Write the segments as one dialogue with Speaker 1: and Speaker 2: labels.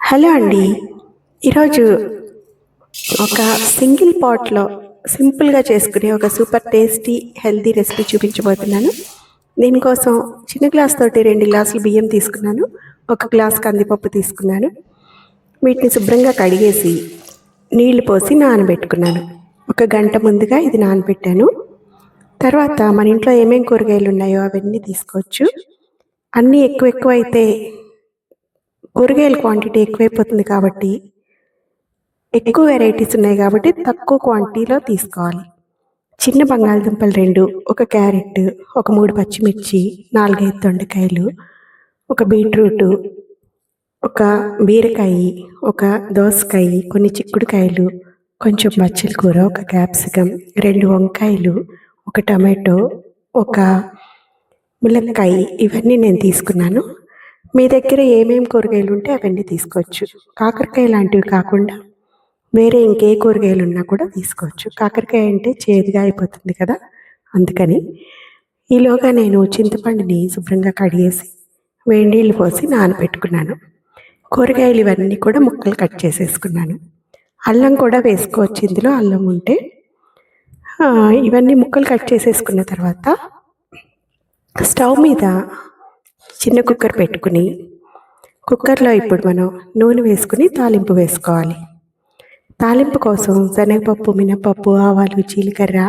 Speaker 1: Hello అండి. ఈరోజు ఒక సింగిల్ పాట్లో సింపుల్గా చేసుకునే ఒక సూపర్ టేస్టీ హెల్తీ రెసిపీ చూపించబోతున్నాను. దీనికోసం చిన్న గ్లాస్ తోటి 2 గ్లాసులు బియ్యం తీసుకున్నాను, 1 గ్లాస్ కందిపప్పు తీసుకున్నాను. వీటిని శుభ్రంగా కడిగేసి నీళ్లు పోసి నానబెట్టుకున్నాను. 1 గంట ముందుగా ఇది నానబెట్టాను. తర్వాత మన ఇంట్లో ఏమేం కూరగాయలు ఉన్నాయో అవన్నీ తీసుకోవచ్చు. అన్నీ ఎక్కువ అయితే కూరగాయల క్వాంటిటీ ఎక్కువైపోతుంది కాబట్టి ఎక్కువ వెరైటీస్ ఉన్నాయి కాబట్టి తక్కువ క్వాంటిటీలో తీసుకోవాలి. చిన్న బంగాళదుంపలు 2, 1 క్యారెట్, ఒక 3 పచ్చిమిర్చి, 4-5 దొండకాయలు, 1 బీట్రూటు, 1 బీరకాయ, 1 దోసకాయ, కొన్ని చిక్కుడుకాయలు, కొంచెం బచ్చల కూర, 1 క్యాప్సికం, 2 వంకాయలు, 1 టమాటో, 1 ములక్కాయ, ఇవన్నీ నేను తీసుకున్నాను. మీ దగ్గర ఏమేమి కూరగాయలు ఉంటే అవన్నీ తీసుకోవచ్చు. కాకరకాయ లాంటివి కాకుండా వేరే ఇంకే కూరగాయలు ఉన్నా కూడా తీసుకోవచ్చు. కాకరకాయ అంటే చేదుగా అయిపోతుంది కదా, అందుకని. ఈలోగా నేను చింతపండుని శుభ్రంగా కడిగేసి వేడి నీళ్ళు పోసి నానబెట్టుకున్నాను. కూరగాయలు ఇవన్నీ కూడా ముక్కలు కట్ చేసేసుకున్నాను. అల్లం కూడా వేసుకోవచ్చు ఇందులో, అల్లం ఉంటే. ఇవన్నీ ముక్కలు కట్ చేసేసుకున్న తర్వాత స్టవ్ మీద చిన్న కుక్కర్ పెట్టుకుని కుక్కర్లో ఇప్పుడు మనం నూనె వేసుకుని తాలింపు వేసుకోవాలి. తాలింపు కోసం శనగపప్పు, మినపప్పు, ఆవాలు, జీలకర్ర,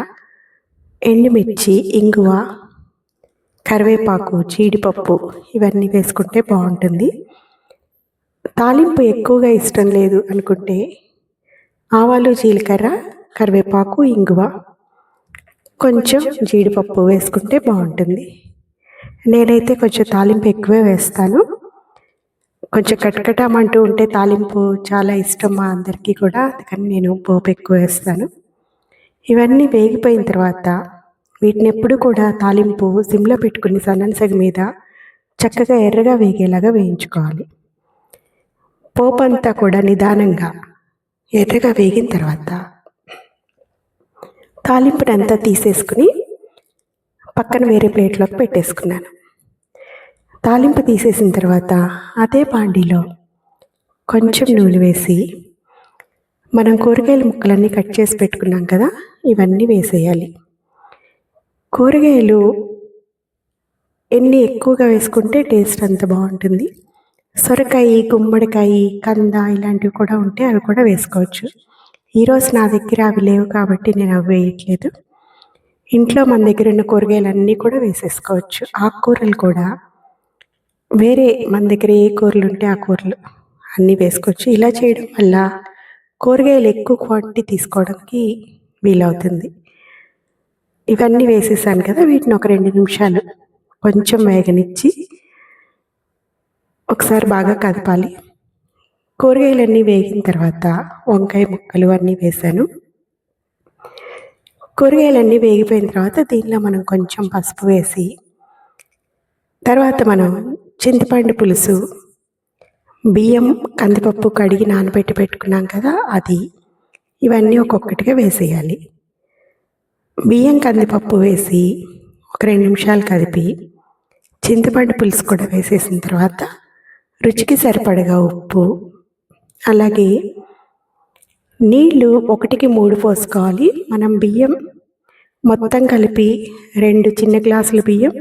Speaker 1: ఎండుమిర్చి, ఇంగువ, కరివేపాకు, జీడిపప్పు ఇవన్నీ వేసుకుంటే బాగుంటుంది. తాలింపు ఎక్కువగా ఇష్టం లేదు అనుకుంటే ఆవాలు, జీలకర్ర, కరివేపాకు, ఇంగువ, కొంచెం జీడిపప్పు వేసుకుంటే బాగుంటుంది. నేనైతే కొంచెం తాలింపు ఎక్కువే వేస్తాను. కొంచెం కటకటామంటూ ఉంటే తాలింపు చాలా ఇష్టం మా అందరికీ కూడా, అందుకని నేను పోపు ఎక్కువ వేస్తాను. ఇవన్నీ వేగిపోయిన తర్వాత వీటిని ఎప్పుడు కూడా తాలింపు సిమ్లో పెట్టుకుని సన్నసగ మీద చక్కగా ఎర్రగా వేగేలాగా వేయించుకోవాలి. పోపు అంతా కూడా నిదానంగా ఎర్రగా వేగిన తర్వాత తాలింపునంతా తీసేసుకుని పక్కన వేరే ప్లేట్లోకి పెట్టేసుకున్నాను. తాలింపు తీసేసిన తర్వాత అదే బాండీలో కొంచెం నూనె వేసి మనం కూరగాయల ముక్కలన్నీ కట్ చేసి పెట్టుకున్నాం కదా, ఇవన్నీ వేసేయాలి. కూరగాయలు ఎన్ని ఎక్కువగా వేసుకుంటే టేస్ట్ అంత బాగుంటుంది. సొరకాయ, గుమ్మడికాయ, కంద ఇలాంటివి కూడా ఉంటే అవి కూడా వేసుకోవచ్చు. ఈరోజు నా దగ్గర అవి లేవు కాబట్టి నేను అవి వేయట్లేదు. ఇంట్లో మన దగ్గర ఉన్న కూరగాయలు అన్నీ కూడా వేసేసుకోవచ్చు. ఆకుకూరలు కూడా వేరే మన దగ్గర ఏ కూరలు ఉంటే ఆ కూరలు అన్నీ వేసుకోవచ్చు. ఇలా చేయడం వల్ల కూరగాయలు ఎక్కువ క్వాంటిటీ తీసుకోవడానికి వీలవుతుంది. ఇవన్నీ వేసేసాను కదా, వీటిని ఒక 2 నిమిషాలు కొంచెం వేగనిచ్చి ఒకసారి బాగా కదపాలి. కూరగాయలన్నీ వేగిన తర్వాత వంకాయ ముక్కలు అన్నీ వేసాను. కూరగాయలన్నీ వేగిపోయిన తర్వాత దీనిలో మనం కొంచెం పసుపు వేసి తర్వాత మనం చింతపండు పులుసు, బియ్యం, కందిపప్పు కడిగి నానబెట్టి పెట్టుకున్నాం కదా అది, ఇవన్నీ ఒక్కొక్కటిగా వేసేయాలి. బియ్యం, కందిపప్పు వేసి ఒక 2 నిమిషాలు కదిపి చింతపండు పులుసు కూడా వేసేసిన తర్వాత రుచికి సరిపడగా ఉప్పు, అలాగే నీళ్ళు 1కి 3 పోసుకోవాలి. మనం బియ్యం మొత్తం కలిపి 2 చిన్న గ్లాసులు బియ్యం,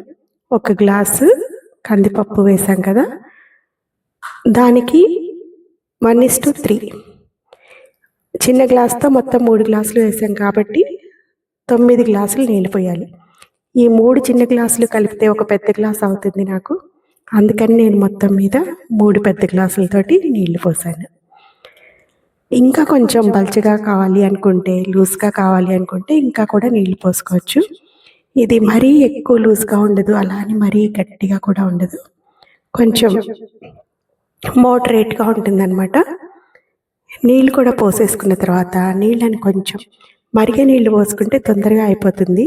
Speaker 1: 1 గ్లాసు కందిపప్పు వేసాం కదా, దానికి 1:3. చిన్న గ్లాస్తో మొత్తం 3 గ్లాసులు వేసాం కాబట్టి 9 గ్లాసులు నీళ్ళు పోయాలి. ఈ 3 చిన్న గ్లాసులు కలిపితే 1 పెద్ద గ్లాస్ అవుతుంది నాకు, అందుకని నేను మొత్తం మీద 3 పెద్ద గ్లాసులతోటి నీళ్లు పోసాను. ఇంకా కొంచెం పల్చగా కావాలి అనుకుంటే, లూజ్గా కావాలి అనుకుంటే ఇంకా కూడా నీళ్ళు పోసుకోవచ్చు. ఇది మరీ ఎక్కువ లూజ్గా ఉండదు, అలా అని మరీ గట్టిగా కూడా ఉండదు, కొంచెం మోడరేట్గా ఉంటుందన్నమాట. నీళ్ళు కూడా పోసేసుకున్న తర్వాత నీళ్ళని కొంచెం మరిగే నీళ్ళు పోసుకుంటే తొందరగా అయిపోతుంది,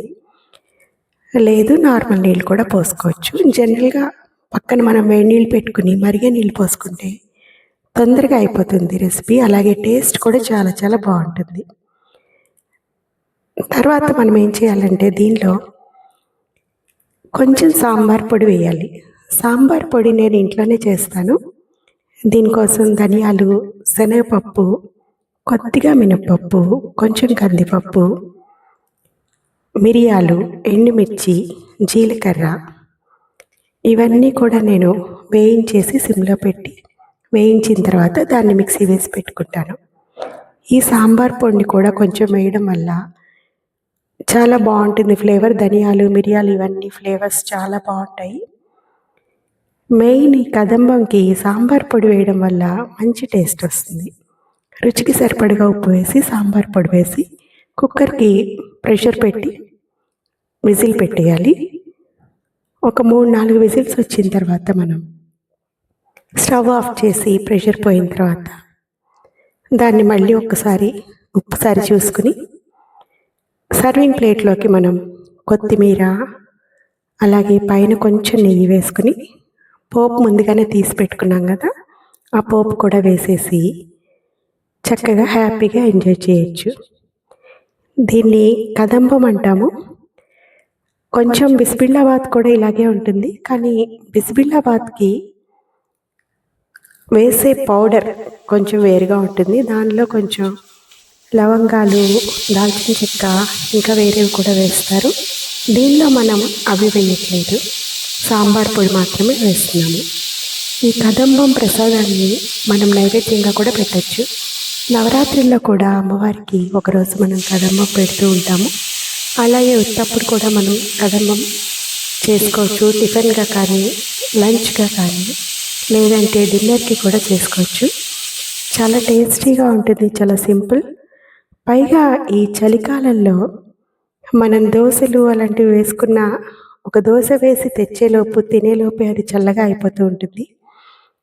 Speaker 1: లేదు నార్మల్ నీళ్ళు కూడా పోసుకోవచ్చు. జనరల్గా పక్కన మనం వేడి నీళ్ళు పెట్టుకుని మరిగే నీళ్ళు పోసుకుంటే తొందరగా అయిపోతుంది రెసిపీ, అలాగే టేస్ట్ కూడా చాలా చాలా బాగుంటుంది. తర్వాత మనం ఏం చేయాలంటే దీనిలో కొంచెం సాంబార్ పొడి వేయాలి. సాంబార్ పొడి నేను ఇంట్లోనే చేస్తాను. దీనికోసం ధనియాలు, శనగపప్పు, కొద్దిగా మినప్పప్పు, కొంచెం కందిపప్పు, మిరియాలు, ఎండుమిర్చి, జీలకర్ర ఇవన్నీ కూడా నేను వేయించేసి సిమ్లో పెట్టి వేయించిన తర్వాత దాన్ని మిక్సీ వేసి పెట్టుకుంటాను. ఈ సాంబార్ పొడిని కూడా కొంచెం వేయడం వల్ల చాలా బాగుంటుంది ఫ్లేవర్. ధనియాలు, మిరియాలు ఇవన్నీ ఫ్లేవర్స్ చాలా బాగుంటాయి. మెయిన్ ఈ కదంబంకి సాంబార్ పొడి వేయడం వల్ల మంచి టేస్ట్ వస్తుంది. రుచికి సరిపడగా ఉప్పు వేసి సాంబార్ పొడి వేసి కుక్కర్కి ప్రెషర్ పెట్టి విజిల్ పెట్టేయాలి. ఒక 3-4 విజిల్స్ వచ్చిన తర్వాత మనం స్టవ్ ఆఫ్ చేసి ప్రెషర్ పోయిన తర్వాత దాన్ని మళ్ళీ ఒక్కసారి ఉప్పుసారి చూసుకుని సర్వింగ్ ప్లేట్లోకి మనం కొత్తిమీర అలాగే పైన కొంచెం నెయ్యి వేసుకుని పోపు ముందుగానే తీసి పెట్టుకున్నాం కదా, ఆ పోపు కూడా వేసేసి చక్కగా హ్యాపీగా ఎంజాయ్ చేయొచ్చు. దీన్ని కదంబం అంటాము. కొంచెం బిస్బిల్లాబాద్ కూడా ఇలాగే ఉంటుంది, కానీ బిస్బిల్లాబాద్కి వేసే పౌడర్ కొంచెం వేరుగా ఉంటుంది. దానిలో కొంచెం లవంగాలు, దాల్చిన చెక్క ఇంకా వేరేవి కూడా వేస్తారు. దీనిలో మనం అవి వేయట్లేదు, సాంబార్ పొడి మాత్రమే వేస్తున్నాము. ఈ కదంబం ప్రసాదాన్ని మనం నైవేద్యంగా కూడా పెట్టచ్చు. నవరాత్రుల్లో కూడా అమ్మవారికి ఒకరోజు మనం కదంబం పెడుతూ ఉంటాము. అలాగే ఉత్తప్పుడు కూడా మనం కదంబం చేసుకోవచ్చు, టిఫిన్గా కానీ లంచ్గా కానీ లేదంటే డిన్నర్కి కూడా చేసుకోవచ్చు. చాలా టేస్టీగా ఉంటుంది, చాలా సింపుల్. పైగా ఈ చలికాలంలో మనం దోశలు అలాంటివి వేసుకున్న ఒక దోశ వేసి తెచ్చేలోపు తినేలోపే అది చల్లగా అయిపోతూ ఉంటుంది.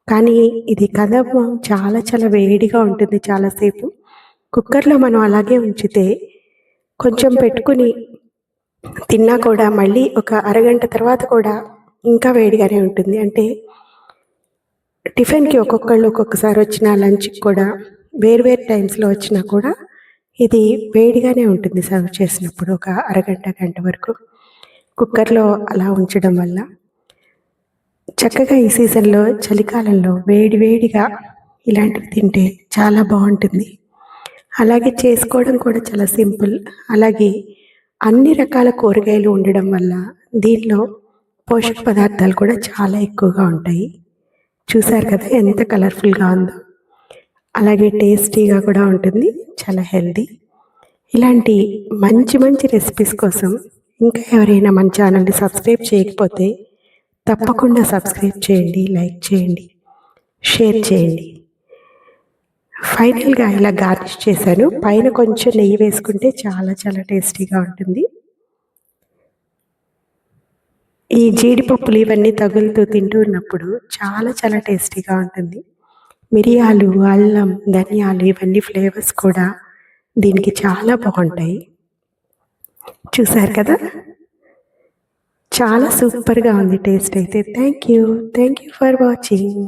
Speaker 1: కానీ ఇది కదంబం చాలా చాలా వేడిగా ఉంటుంది. చాలాసేపు కుక్కర్లో మనం అలాగే ఉంచితే కొంచెం పెట్టుకుని తిన్నా కూడా మళ్ళీ ఒక అరగంట తర్వాత కూడా ఇంకా వేడిగానే ఉంటుంది. అంటే టిఫిన్కి ఒక్కొక్కసారి వచ్చిన లంచ్కి కూడా వేరు టైమ్స్లో వచ్చినా కూడా ఇది వేడిగానే ఉంటుంది. సర్వ్ చేసినప్పుడు ఒక అరగంట గంట వరకు కుక్కర్లో అలా ఉంచడం వల్ల చక్కగా ఈ సీజన్లో చలికాలంలో వేడిగా ఇలాంటివి తింటే చాలా బాగుంటుంది. అలాగే చేసుకోవడం కూడా చాలా సింపుల్. అలాగే అన్ని రకాల కూరగాయలు ఉండడం వల్ల దీనిలో పోషక పదార్థాలు కూడా చాలా ఎక్కువగా ఉంటాయి. చూసారు కదా ఎంత కలర్ఫుల్గా ఉందో. అలాగే టేస్టీగా కూడా ఉంటుంది, చాలా హెల్దీ. ఇలాంటి మంచి రెసిపీస్ కోసం ఇంకా ఎవరైనా మన ఛానల్ని సబ్స్క్రైబ్ చేయకపోతే తప్పకుండా సబ్స్క్రైబ్ చేయండి, లైక్ చేయండి, షేర్ చేయండి. ఫైనల్గా ఇలా గార్నిష్ చేశాను. పైన కొంచెం నెయ్యి వేసుకుంటే చాలా చాలా టేస్టీగా ఉంటుంది. ఈ జీడిపప్పులు ఇవన్నీ తగులుతూ తింటూ ఉన్నప్పుడు చాలా చాలా టేస్టీగా ఉంటుంది. మిరియాలు, అల్లం, ధనియాలు ఇవన్నీ ఫ్లేవర్స్ కూడా దీనికి చాలా బాగుంటాయి. చూసారు కదా, చాలా సూపర్గా ఉంది టేస్ట్ అయితే. Thank you for watching.